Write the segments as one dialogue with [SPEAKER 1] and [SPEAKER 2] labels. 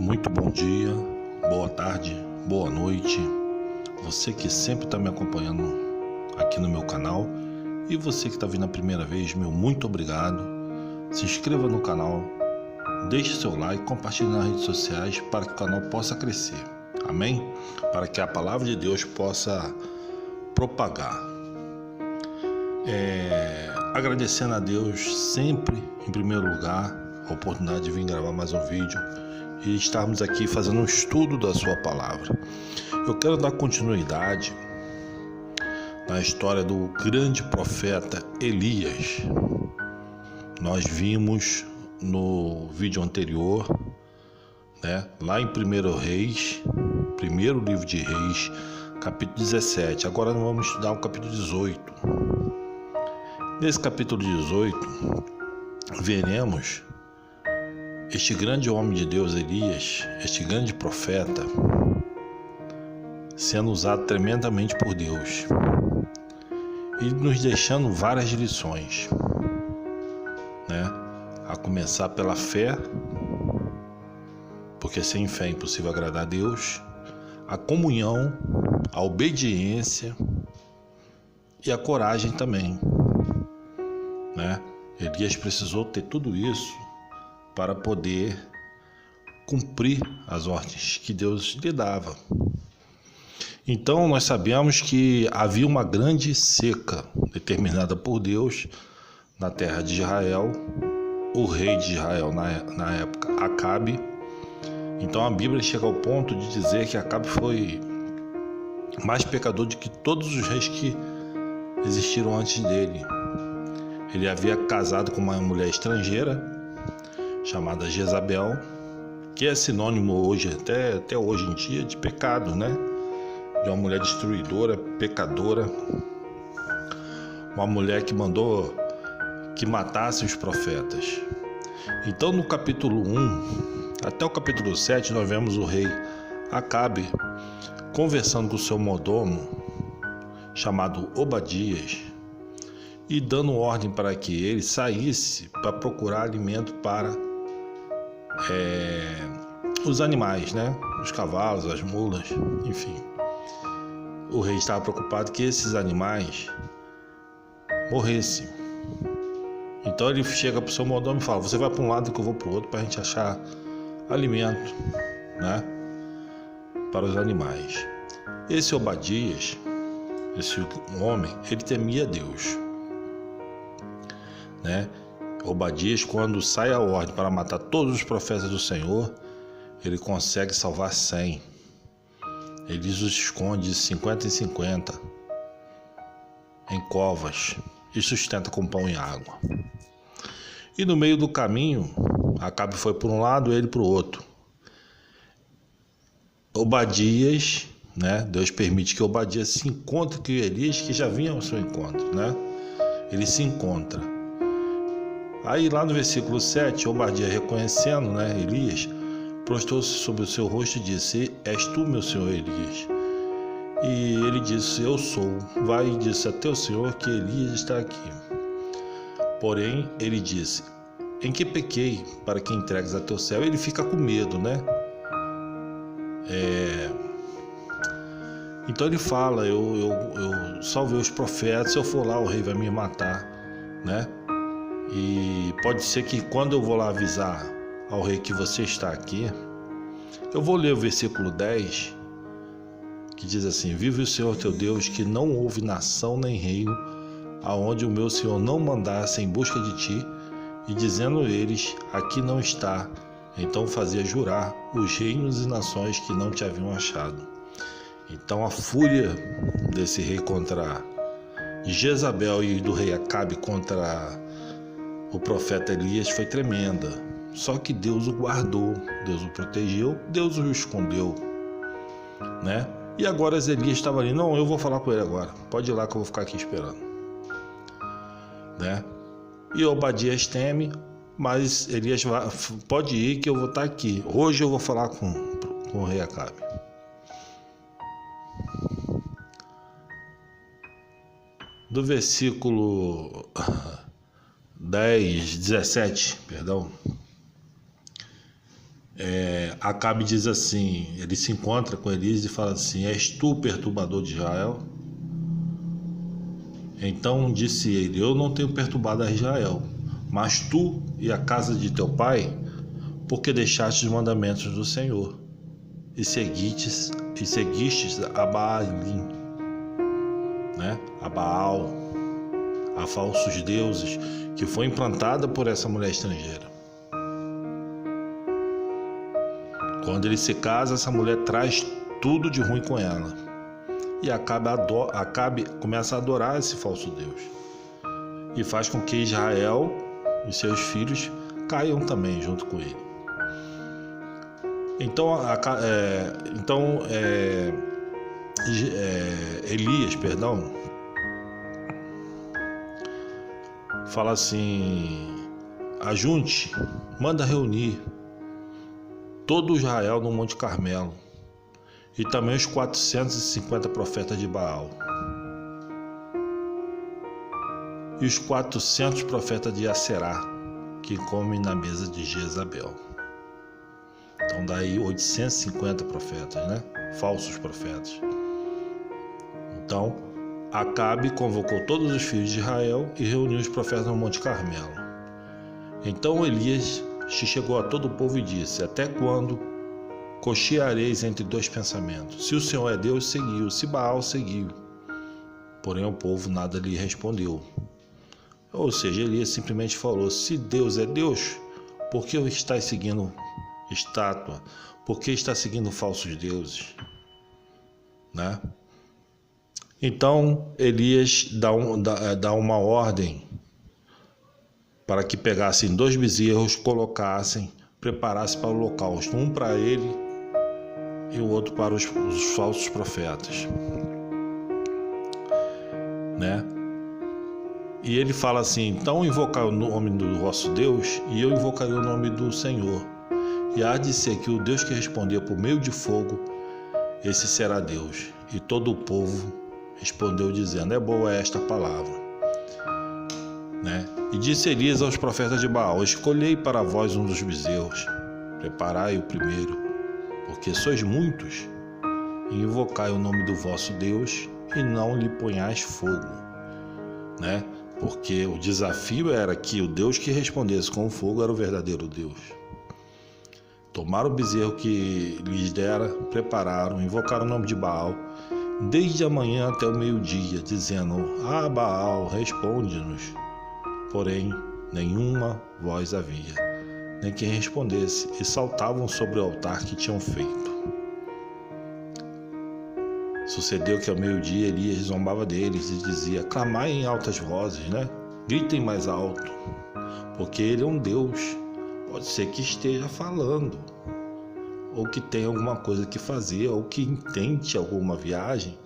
[SPEAKER 1] Muito bom dia, boa tarde, boa noite. Você que sempre está me acompanhando aqui no meu canal e você que está vindo a primeira vez, meu muito obrigado. Se inscreva no canal, deixe seu like, compartilhe nas redes sociais para que o canal possa crescer. Amém? Para que a palavra de Deus possa propagar. Agradecendo a Deus sempre, em primeiro lugar, a oportunidade de vir gravar mais um vídeo e estarmos aqui fazendo um estudo da sua palavra. Eu quero dar continuidade na história do grande profeta Elias. Nós vimos no vídeo anterior, lá em 1 Reis, primeiro livro de Reis, capítulo 17. Agora nós vamos estudar o capítulo 18. Nesse capítulo 18, veremos este grande homem de Deus, Elias, este grande profeta, sendo usado tremendamente por Deus e nos deixando várias lições, a começar pela fé, porque sem fé é impossível agradar a Deus, a comunhão, a obediência e a coragem também, Elias precisou ter tudo isso para poder cumprir as ordens que Deus lhe dava. Então nós sabemos que havia uma grande seca determinada por Deus na terra de Israel. O rei de Israel na época, Acabe. Então a Bíblia chega ao ponto de dizer que Acabe foi mais pecador do que todos os reis que existiram antes dele. Ele havia casado com uma mulher estrangeira chamada Jezabel, que é sinônimo hoje, até hoje em dia, de pecado, de uma mulher destruidora, pecadora, uma mulher que mandou que matasse os profetas. Então no capítulo 1 até o capítulo 7 nós vemos o rei Acabe conversando com o seu mordomo chamado Obadias e dando ordem para que ele saísse para procurar alimento para os animais, os cavalos, as mulas, enfim. O rei estava preocupado que esses animais morressem. Então ele chega para o seu mordomo e fala: você vai para um lado que eu vou para o outro para a gente achar alimento, para os animais. Esse Obadias, esse homem, ele temia Deus, Obadias, quando sai a ordem para matar todos os profetas do Senhor, ele consegue salvar 100. Ele os esconde de 50 em 50 em covas e sustenta com pão e água. E no meio do caminho, Acabe foi por um lado, ele para o outro. Obadias, Deus permite que Obadias se encontre com Elias, que já vinha ao seu encontro, Ele se encontra. Aí lá no versículo 7, Obadias reconhecendo, Elias, prostrou-se sobre o seu rosto e disse: és tu, meu senhor Elias? E ele disse: eu sou. Vai e disse a teu senhor que Elias está aqui. Porém, ele disse: em que pequei para que entregues a teu servo? Ele fica com medo, Então ele fala: eu salvei os profetas, se eu for lá o rei vai me matar, E pode ser que quando eu vou lá avisar ao rei que você está aqui, eu vou ler o versículo 10, que diz assim: vive o Senhor teu Deus, que não houve nação nem reino aonde o meu Senhor não mandasse em busca de ti, e dizendo eles: aqui não está, então fazia jurar os reinos e nações que não te haviam achado. Então a fúria desse rei contra Jezabel e do rei Acabe contra o profeta Elias foi tremenda. Só que Deus o guardou, Deus o protegeu, Deus o escondeu, E agora Elias estava ali: não, eu vou falar com ele agora, pode ir lá que eu vou ficar aqui esperando, E Obadias teme, mas Elias pode ir que eu vou estar aqui. Hoje eu vou falar com o rei Acabe. Do versículo 17, Acabe diz assim, ele se encontra com Elias e fala assim: és tu o perturbador de Israel? Então disse ele: eu não tenho perturbado a Israel, mas tu e a casa de teu pai, porque deixaste os mandamentos do Senhor e seguistes a Baalim, né? A Baal, a falsos deuses, que foi implantada por essa mulher estrangeira. Quando ele se casa, essa mulher traz tudo de ruim com ela. E Acabe começa a adorar esse falso Deus. E faz com que Israel e seus filhos caiam também junto com ele. Então, Elias, fala assim: ajunte, manda reunir todo Israel no Monte Carmelo e também os 450 profetas de Baal e os 400 profetas de Aserá que comem na mesa de Jezabel. Então daí 850 profetas, né? Falsos profetas. Então Acabe convocou todos os filhos de Israel e reuniu os profetas no Monte Carmelo. Então Elias chegou a todo o povo e disse: até quando cocheareis entre dois pensamentos? Se o Senhor é Deus, seguiu; se Baal, seguiu. Porém o povo nada lhe respondeu. Ou seja, Elias simplesmente falou: se Deus é Deus, por que estás seguindo estátua? Por que está seguindo falsos deuses? Né? Então Elias dá uma ordem para que pegassem 2 bezerros, colocassem, preparassem para o holocausto, um para ele e o outro para os falsos profetas, né? E ele fala assim: então invocai o nome do vosso Deus e eu invocarei o nome do Senhor, e há de ser que o Deus que responder por meio de fogo, esse será Deus. E todo o povo respondeu dizendo: é boa esta palavra, né? E disse Elias aos profetas de Baal: escolhei para vós um dos bezerros, preparai o primeiro, porque sois muitos, e invocai o nome do vosso Deus e não lhe ponhais fogo, né? Porque o desafio era que o Deus que respondesse com fogo era o verdadeiro Deus. Tomaram o bezerro que lhes dera, prepararam, invocaram o nome de Baal, desde a manhã até o meio-dia, dizendo: ah, Baal, responde-nos. Porém, nenhuma voz havia, nem quem respondesse, e saltavam sobre o altar que tinham feito. Sucedeu que ao meio-dia Elias zombava deles e dizia: clamai em altas vozes, né? Gritem mais alto, porque ele é um Deus. Pode ser que esteja falando, ou que tenha alguma coisa que fazer, ou que intente alguma viagem,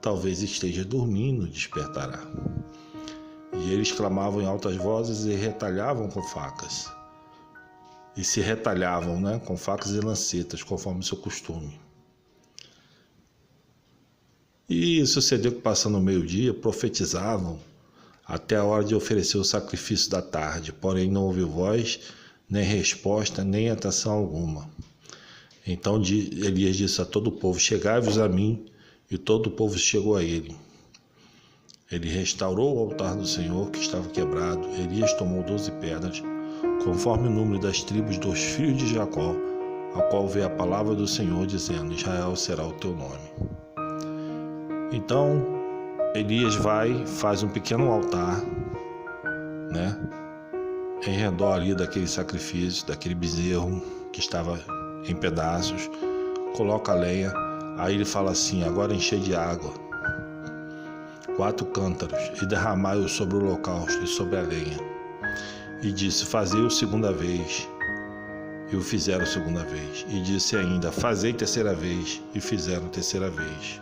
[SPEAKER 1] talvez esteja dormindo, despertará. E eles clamavam em altas vozes e retalhavam com facas. E se retalhavam, né, com facas e lancetas, conforme o seu costume. E sucedeu que, passando o meio-dia, profetizavam até a hora de oferecer o sacrifício da tarde. Porém não houve voz, nem resposta, nem atenção alguma. Então Elias disse a todo o povo: chegai-vos a mim. E todo o povo chegou a ele. Ele restaurou o altar do Senhor que estava quebrado. Elias tomou 12 pedras, conforme o número das tribos dos filhos de Jacó, a qual veio a palavra do Senhor, dizendo: Israel será o teu nome. Então Elias faz um pequeno altar, né, em redor ali daquele sacrifício, daquele bezerro que estava em pedaços, coloca a lenha. Aí ele fala assim: agora enchei de água 4 cântaros e derramai-o sobre o holocausto e sobre a lenha. E disse: fazei-o segunda vez. E o fizeram segunda vez. E disse ainda: fazei terceira vez. E fizeram terceira vez.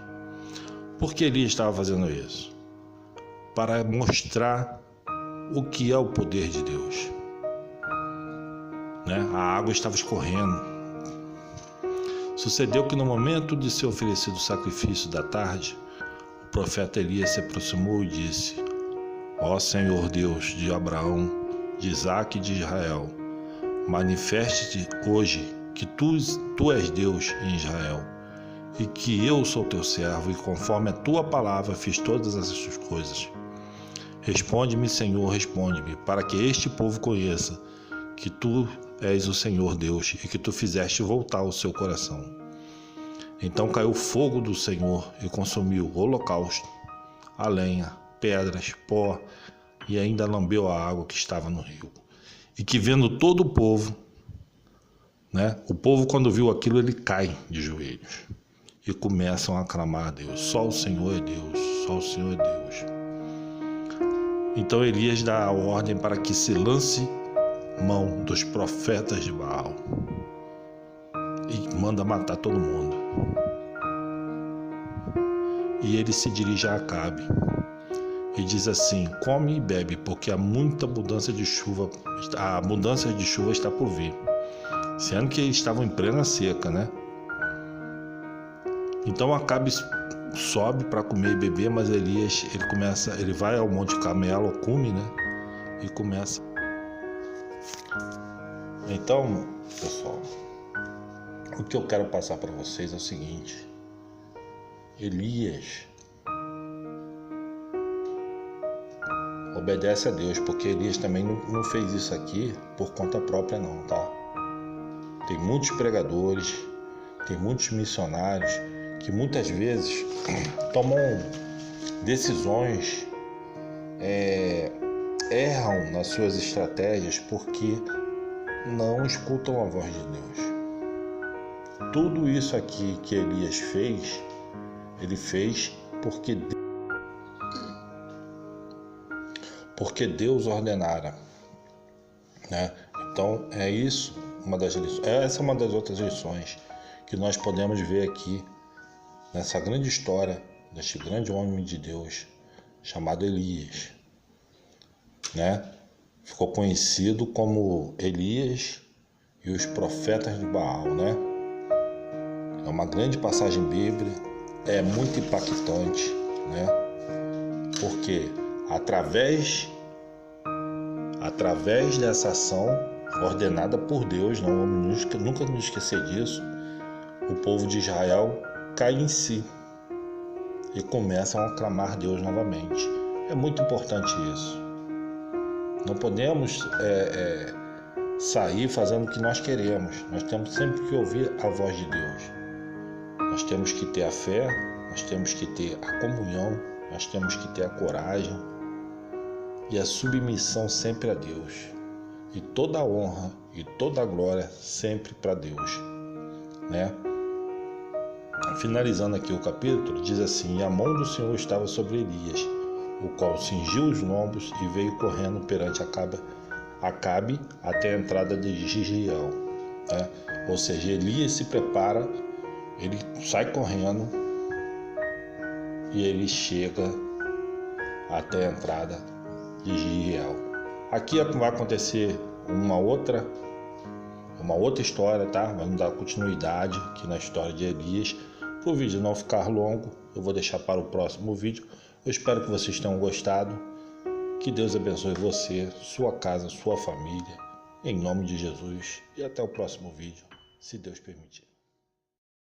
[SPEAKER 1] Por que Elias estava fazendo isso? Para mostrar o que é o poder de Deus, né? A água estava escorrendo. Sucedeu que no momento de ser oferecido o sacrifício da tarde, o profeta Elias se aproximou e disse: ó Senhor Deus de Abraão, de Isaque e de Israel, manifeste-te hoje que tu és Deus em Israel, e que eu sou teu servo, e conforme a tua palavra fiz todas essas coisas. Responde-me, Senhor, responde-me, para que este povo conheça que tu és o Senhor Deus, e que tu fizeste voltar o seu coração. Então caiu fogo do Senhor e consumiu o holocausto, a lenha, pedras, pó, e ainda lambeu a água que estava no rio. E que vendo todo o povo, o povo quando viu aquilo, ele cai de joelhos e começam a clamar a Deus. Só o Senhor é Deus, só o Senhor é Deus. Então Elias dá a ordem para que se lance mão dos profetas de Baal e manda matar todo mundo. E ele se dirige a Acabe e diz assim: come e bebe, porque há muita mudança de chuva, a mudança de chuva está por vir. Sendo que eles estavam em plena seca, Então Acabe sobe para comer e beber, mas Elias, ele vai ao Monte Carmelo, ao cume, e começa. Então, pessoal, o que eu quero passar para vocês é o seguinte: Elias obedece a Deus, porque Elias também não fez isso aqui por conta própria não, tá? Tem muitos pregadores, tem muitos missionários que muitas vezes tomam decisões, erram nas suas estratégias porque não escutam a voz de Deus. Tudo isso aqui que Elias fez, ele fez porque Deus ordenara, Então é isso, essa é uma das outras lições que nós podemos ver aqui nessa grande história deste grande homem de Deus chamado Elias, Ficou conhecido como Elias e os profetas de Baal, É uma grande passagem bíblica, é muito impactante, Porque através dessa ação ordenada por Deus, não vamos nunca nos esquecer disso, o povo de Israel cai em si e começam a clamar Deus novamente. É muito importante isso. Não podemos sair fazendo o que nós queremos. Nós temos sempre que ouvir a voz de Deus. Nós temos que ter a fé, nós temos que ter a comunhão, nós temos que ter a coragem e a submissão sempre a Deus. E toda a honra e toda a glória sempre para Deus, Finalizando aqui o capítulo, diz assim: e a mão do Senhor estava sobre Elias, o qual cingiu os lombos e veio correndo perante Acabe até a entrada de Jezreel, Ou seja, Elias se prepara, ele sai correndo e ele chega até a entrada de Jezreel. Aqui vai acontecer uma outra história, Vamos dar continuidade aqui na história de Elias. Para o vídeo não ficar longo, eu vou deixar para o próximo vídeo. Eu espero que vocês tenham gostado. Que Deus abençoe você, sua casa, sua família, em nome de Jesus. E até o próximo vídeo, se Deus permitir.